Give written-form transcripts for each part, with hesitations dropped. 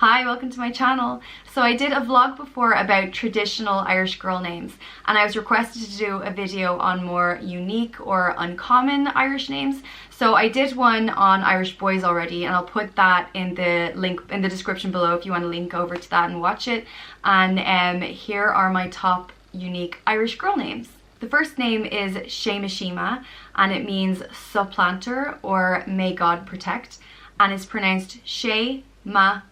Hi, welcome to my channel. So I did a vlog before about traditional Irish girl names, and I was requested to do a video on more unique or uncommon Irish names. So I did one on Irish boys already, and I'll put that in the link in the description below if you want to link over to that and watch it. And here are my top unique Irish girl names. The first name is Séamaisíona, and it means supplanter or may God protect, and it's pronounced Séamaisíona,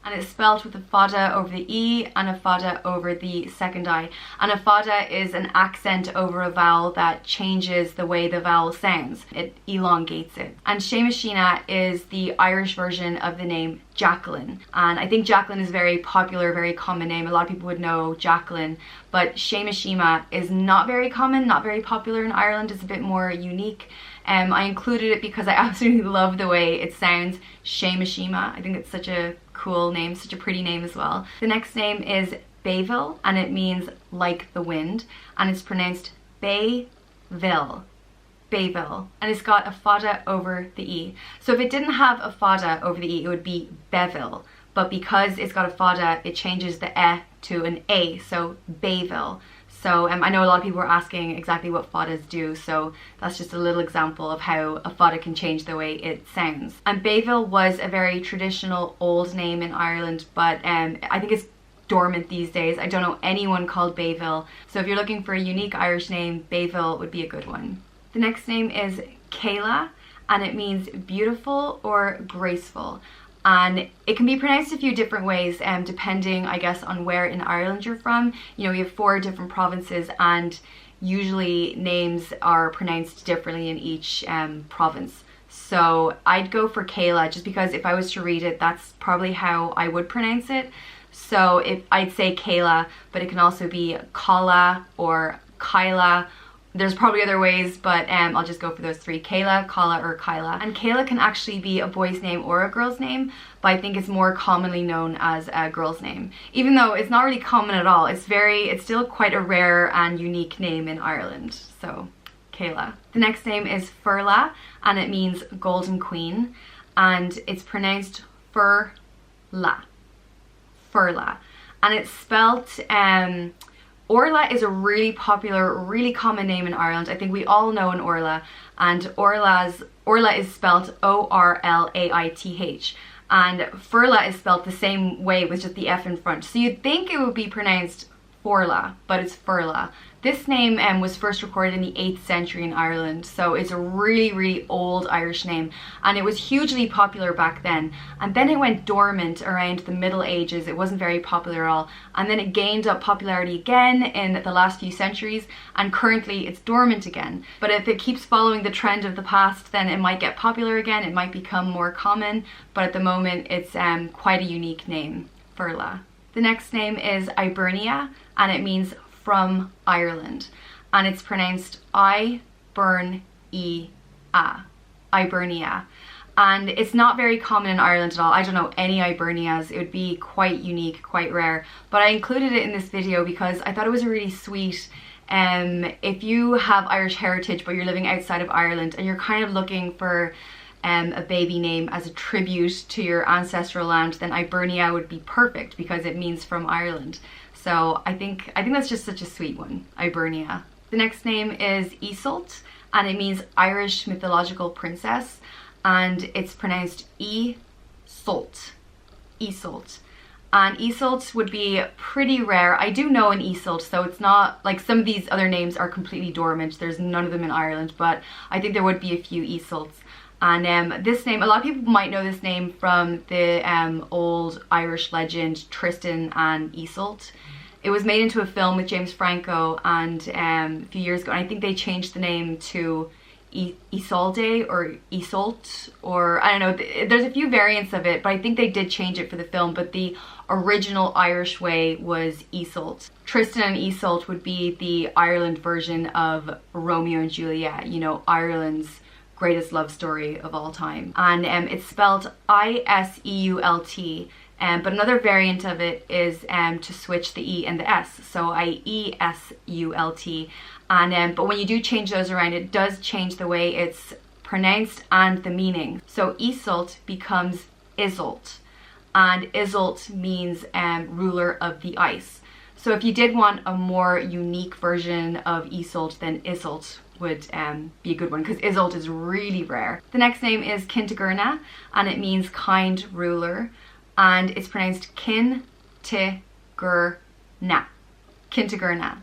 and it's spelled with a fada over the E and a fada over the second I. And a fada is an accent over a vowel that changes the way the vowel sounds. It elongates it. And Séamaisíona is the Irish version of the name Jacqueline. And I think Jacqueline is a very popular, very common name. A lot of people would know Jacqueline, but Séamaisíona is not very common, not very popular in Ireland. It's a bit more unique. I included it because I absolutely love the way it sounds, Séamaisíona. I think it's such a cool name, such a pretty name as well. The next name is Bébhaill, and it means like the wind, and it's pronounced Bébhaill. Bébhaill, and it's got a fada over the E. So if it didn't have a fada over the E, it would be Bébhaill, but because it's got a fada, it changes the E to an A, so Bébhaill. So I know a lot of people were asking exactly what fadas do, so that's just a little example of how a fada can change the way it sounds. And Bébhaill was a very traditional old name in Ireland, but I think it's dormant these days. I don't know anyone called Bébhaill, so if you're looking for a unique Irish name, Bébhaill would be a good one. The next name is Cadhla, and it means beautiful or graceful. And it can be pronounced a few different ways, depending, I guess, on where in Ireland you're from. You know, we have 4 different provinces, and usually names are pronounced differently in each province. So I'd go for Cadhla, just because if I was to read it, that's probably how I would pronounce it. So if I'd say Cadhla, but it can also be Cadhla or Kyla. There's probably other ways, but I'll just go for those 3, Cadhla, Cadhla, or Kyla. And Cadhla can actually be a boy's name or a girl's name, but I think it's more commonly known as a girl's name. Even though it's not really common at all, it's still quite a rare and unique name in Ireland, so Cadhla. The next name is Forlaith, and it means golden queen, and it's pronounced Forlaith. Forlaith. And it's spelt, Orla is a really popular, really common name in Ireland. I think we all know an Orla, and Orla is spelled O-R-L-A-I-T-H, and Forlaith is spelled the same way with just the F in front. So you'd think it would be pronounced Forlaith, but it's Forlaith. This name was first recorded in the 8th century in Ireland, so it's a really, really old Irish name, and it was hugely popular back then. And then it went dormant around the Middle Ages. It wasn't very popular at all, and then it gained up popularity again in the last few centuries, and currently it's dormant again. But if it keeps following the trend of the past, then it might get popular again, it might become more common, but at the moment it's quite a unique name, Forlaith. The next name is Ibernia, and it means from Ireland, and it's pronounced Ibernia, Ibernia, and it's not very common in Ireland at all. I don't know any Ibernias. It would be quite unique, quite rare, but I included it in this video because I thought it was really sweet. If you have Irish heritage but you're living outside of Ireland and you're kind of looking for a baby name as a tribute to your ancestral land, then Ibernia would be perfect because it means from Ireland. So I think that's just such a sweet one, Ibernia. The next name is Iseult, and it means Irish mythological princess, and it's pronounced Iseult. Iseult. And Iseult would be pretty rare. I do know an Iseult, so it's not like some of these other names are completely dormant. There's none of them in Ireland, but I think there would be a few Iseults. And this name, a lot of people might know this name from the old Irish legend Tristan and Iseult. It was made into a film with James Franco and a few years ago, and I think they changed the name to Isolde or Iseult, or I don't know, there's a few variants of it, but I think they did change it for the film, but the original Irish way was Iseult. Tristan and Iseult would be the Ireland version of Romeo and Juliet, you know, Ireland's greatest love story of all time. And it's spelled I-S-E-U-L-T, but another variant of it is to switch the E and the S, so I-E-S-U-L-T. And but when you do change those around, it does change the way it's pronounced and the meaning. So Iseult becomes Iseult, and Iseult means ruler of the ice. So if you did want a more unique version of Iseult, then Iseult would be a good one, because Iseult is really rare. The next name is Kentigerna, and it means kind ruler, and it's pronounced Kentigerna. Kentigerna.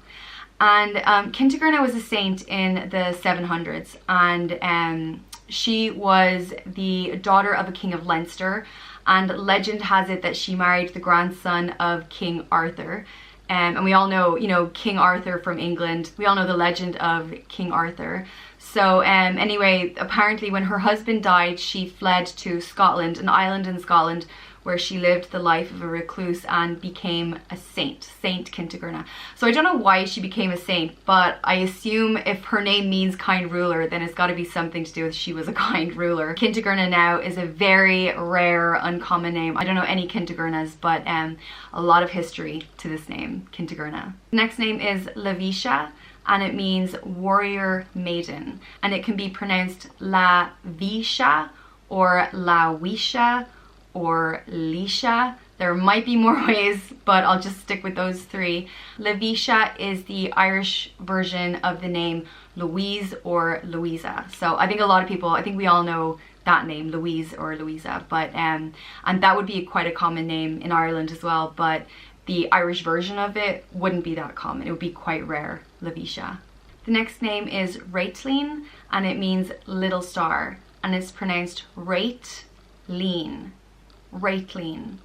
And Kentigerna was a saint in the 700s, and she was the daughter of a king of Leinster, and legend has it that she married the grandson of King Arthur. And we all know, you know, King Arthur from England. We all know the legend of King Arthur. So anyway, apparently when her husband died, she fled to Scotland, an island in Scotland, where she lived the life of a recluse and became a saint, Saint Kentigerna. So I don't know why she became a saint, but I assume if her name means kind ruler, then it's got to be something to do with she was a kind ruler. Kentigerna now is a very rare, uncommon name. I don't know any Kentigernas, but a lot of history to this name, Kentigerna. The next name is Lavisha, and it means warrior maiden, and it can be pronounced La Visha or La Wisha or Lisha. There might be more ways, but I'll just stick with those three. Lavisha is the Irish version of the name Louise or Louisa. So I think a lot of people, I think we all know that name, Louise or Louisa, but and that would be quite a common name in Ireland as well, but the Irish version of it wouldn't be that common. It would be quite rare, Lavisha. The next name is Réitlín, and it means little star, and it's pronounced Réitlín. Réitlín.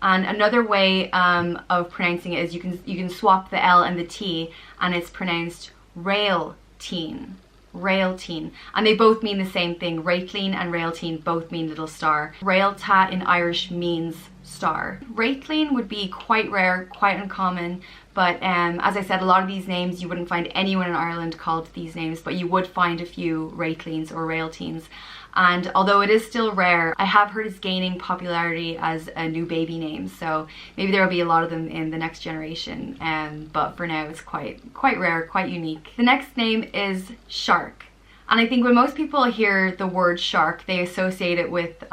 And another way of pronouncing it is you can swap the L and the T, and it's pronounced Réitlín. Réitlín. And they both mean the same thing. Réitlín and Réitlín both mean little star. Réalta in Irish means star. Réitlín would be quite rare, quite uncommon, but as I said, a lot of these names you wouldn't find anyone in Ireland called these names, but you would find a few Réitlíns or Réaltíns. And although it is still rare, I have heard it's gaining popularity as a new baby name, so maybe there will be a lot of them in the next generation, but for now it's quite rare, quite unique. The next name is Searc, and I think when most people hear the word shark, they associate it with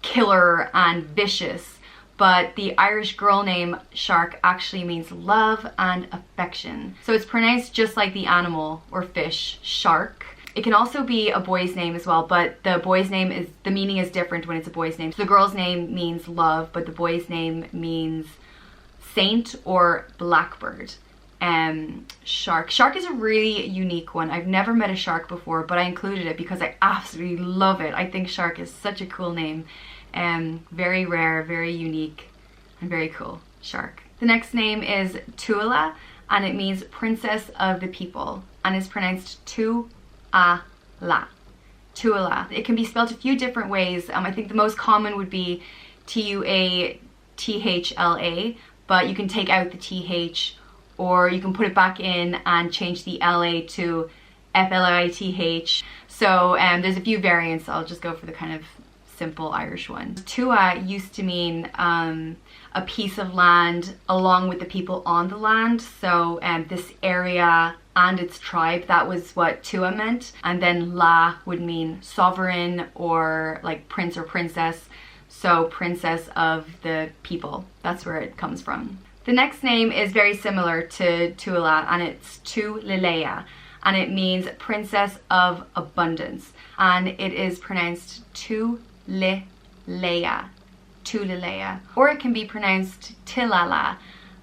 killer and vicious, but the Irish girl name Searc actually means love and affection. So it's pronounced just like the animal or fish, shark. It can also be a boy's name as well, but the boy's name is, the meaning is different when it's a boy's name. So the girl's name means love, but the boy's name means saint or blackbird. Shark. Shark is a really unique one. I've never met a shark before, but I included it because I absolutely love it. I think Shark is such a cool name. Very rare, very unique, and very cool. Shark. The next name is Tuilelaith, and it means princess of the people, and is pronounced Tuathla. Tuilelaith. It can be spelled a few different ways. I think the most common would be Tuathla, but you can take out the TH, or you can put it back in and change the LA to FLITH. So there's a few variants. I'll just go for the kind of simple Irish one. Tua used to mean a piece of land along with the people on the land. So this area and its tribe, that was what Tua meant. And then La would mean sovereign or like prince or princess. So princess of the people, that's where it comes from. The next name is very similar to Tuilelaith, and it's Tuilelaith, and it means princess of abundance, and it is pronounced Tuilelaith, Tuilelaith, or it can be pronounced Tuilelaith,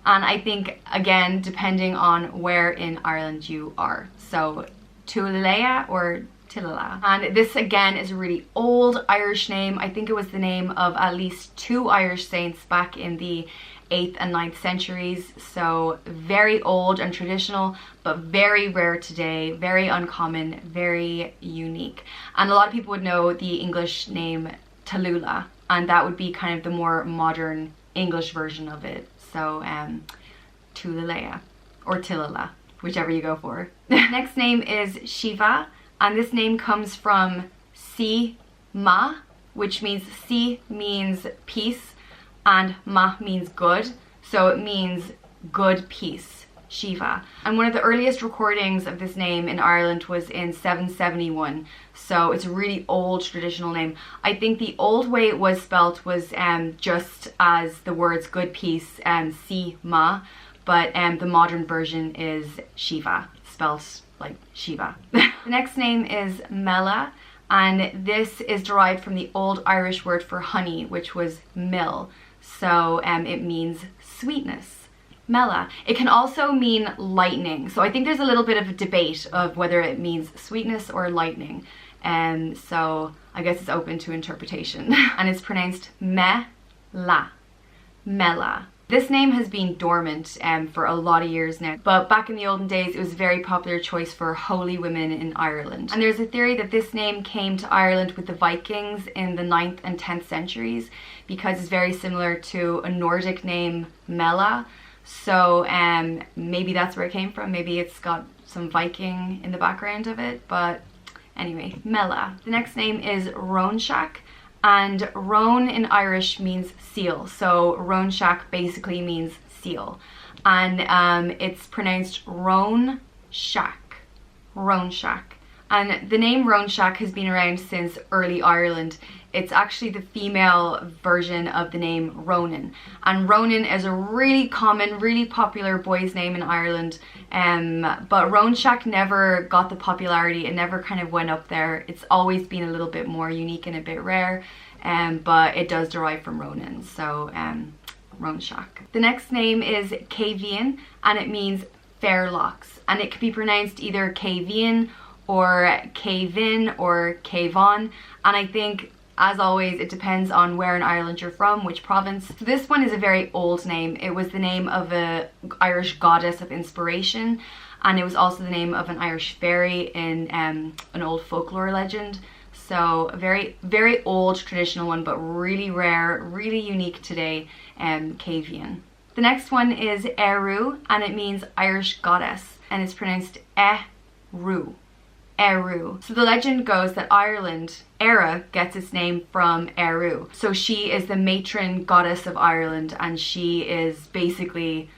and I think again depending on where in Ireland you are. So Tuilelaith or Tuilelaith. And this again is a really old Irish name. I think it was the name of at least 2 Irish saints back in the 8th and 9th centuries, so very old and traditional, but very rare today, very uncommon, very unique. And a lot of people would know the English name Tallulah, and that would be kind of the more modern English version of it. So Tuilelaith or Tuilelaith, whichever you go for. Next name is Shiva, and this name comes from Síohmha, which means Si means peace, and Ma means good, so it means good peace. Síohmha. And one of the earliest recordings of this name in Ireland was in 771. So it's a really old traditional name. I think the old way it was spelt was just as the words good peace, Síohmha, but the modern version is Síohmha, spelt like Shiva. The next name is Mealla, and this is derived from the old Irish word for honey, which was mill. So it means sweetness. Mealla. It can also mean lightning. So I think there's a little bit of a debate of whether it means sweetness or lightning. So I guess it's open to interpretation. And it's pronounced Mealla. Mealla. This name has been dormant for a lot of years now, but back in the olden days it was a very popular choice for holy women in Ireland. And there's a theory that this name came to Ireland with the Vikings in the 9th and 10th centuries because it's very similar to a Nordic name, Mealla. So maybe that's where it came from. Maybe it's got some Viking in the background of it, but anyway, Mealla. The next name is Róinseach, and Róin in Irish means seal. So Róinseach basically means seal, and it's pronounced Róinseach. Róinseach. And the name Róinseach has been around since early Ireland. It's actually the female version of the name Ronan. And Ronan is a really common, really popular boy's name in Ireland. But Róinseach never got the popularity. It never kind of went up there. It's always been a little bit more unique and a bit rare. But it does derive from Ronan. So Róinseach. The next name is Céibhfhionn, and it means fair locks. And it can be pronounced either Céibhfhionn or Céibhfhionn or Céibhfhionn. And I think, as always, it depends on where in Ireland you're from, which province. So this one is a very old name. It was the name of an Irish goddess of inspiration, and it was also the name of an Irish fairy in an old folklore legend. So a very, very old traditional one, but really rare, really unique today, Céibhfhionn. The next one is Ériu, and it means Irish goddess, and it's pronounced Ériu. Ériu. So the legend goes that Ireland, Éire, gets its name from Ériu. So she is the matron goddess of Ireland, and she is basically,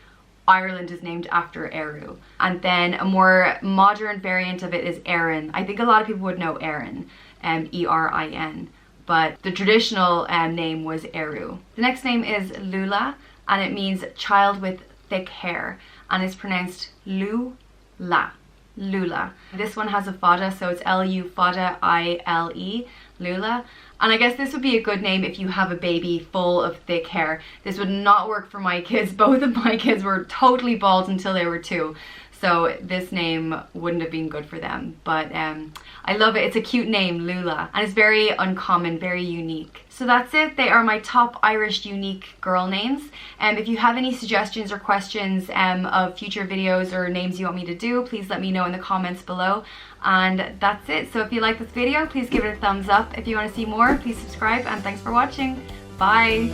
Ireland is named after Ériu. And then a more modern variant of it is Erin. I think a lot of people would know Erin, E-R-I-N, but the traditional name was Ériu. The next name is Lúile, and it means child with thick hair, and it's pronounced Lúile. Lúile. This one has a fada, so it's L-U fada I-L-E, Lúile. And I guess this would be a good name if you have a baby full of thick hair. This would not work for my kids. Both of my kids were totally bald until they were 2. So this name wouldn't have been good for them. But I love it. It's a cute name, Lúile. And it's very uncommon, very unique. So that's it. They are my top Irish unique girl names. If you have any suggestions or questions of future videos or names you want me to do, please let me know in the comments below. And that's it. So if you like this video, please give it a thumbs up. If you want to see more, please subscribe, and thanks for watching. Bye.